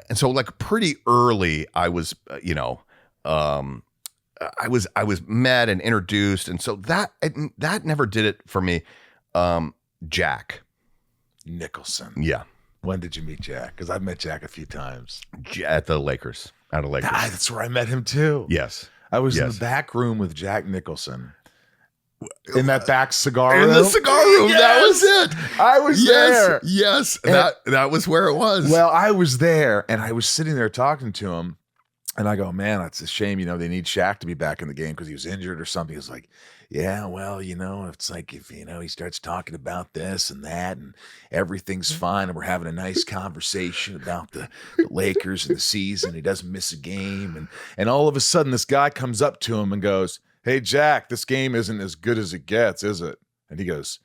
and so like pretty early, I was, I was met and introduced, and so that never did it for me. Jack Nicholson. Yeah. When did you meet Jack? Because I've met Jack a few times. At the Lakers. Out of Lakers. That's where I met him too. Yes. I was in the back room with Jack Nicholson. In that back cigar room. In the cigar room. Yes! That was it. I was there. Yes. That was where it was. Well, I was there and I was sitting there talking to him. And I go, man, it's a shame, they need Shaq to be back in the game because he was injured or something. He was like, yeah, well, it's like if, he starts talking about this and that and everything's fine and we're having a nice conversation about the Lakers and the season. He doesn't miss a game. And all of a sudden this guy comes up to him and goes, hey, Jack, this game isn't as good as it gets, is it? And he goes,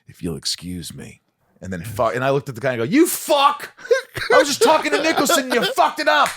if you'll excuse me. And then and I looked at the guy and go, you fuck! I was just talking to Nicholson and you fucked it up.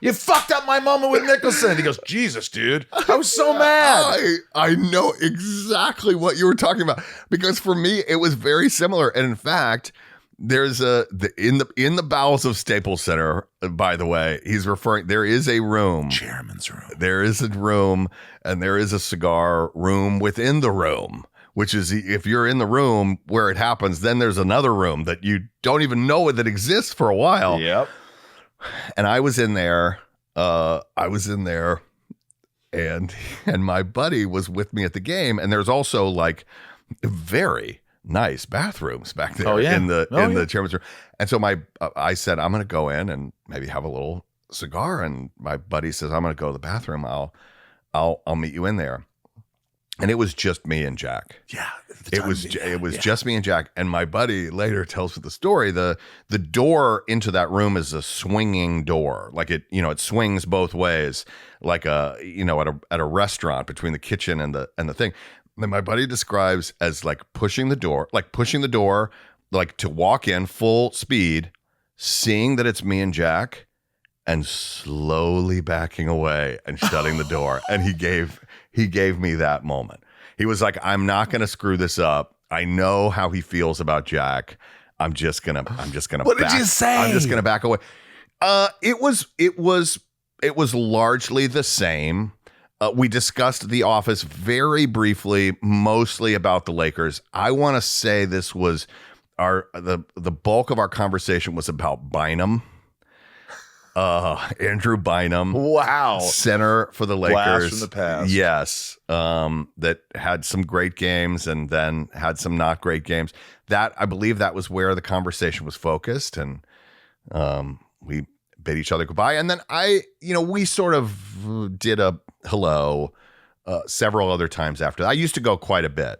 You fucked up my moment with Nicholson. And he goes, Jesus, dude. I was so mad. I know exactly what you were talking about because for me, it was very similar. And in fact, there's in the bowels of Staples Center, by the way, there is a room. Chairman's room. There is a room and there is a cigar room within the room. Which is if you're in the room where it happens, then there's another room that you don't even know that exists for a while. Yep. And I was in there. And my buddy was with me at the game. And there's also like very nice bathrooms back there in the chairman's room. And so I said, I'm going to go in and maybe have a little cigar. And my buddy says, I'm going to go to the bathroom. I'll meet you in there. And it was just me and Jack. Yeah. It was just me and Jack. And my buddy later tells me the story. The door into that room is a swinging door. Like it swings both ways, like at a restaurant between the kitchen and the thing. And my buddy describes as like pushing the door, like to walk in full speed, seeing that it's me and Jack, and slowly backing away and shutting the door. And he gave me that moment. He was like, I'm not going to screw this up. I know how he feels about Jack. I'm just going to What did you say? I'm just going to back away. It was largely the same. We discussed The Office very briefly, mostly about the Lakers. I want to say this was the bulk of our conversation was about Bynum. Andrew Bynum. Wow. Center for the Lakers. Blast from the past. Yes. That had some great games and then had some not great games. I believe that was where the conversation was focused, and we bid each other goodbye. And then we sort of did a hello several other times after that. I used to go quite a bit.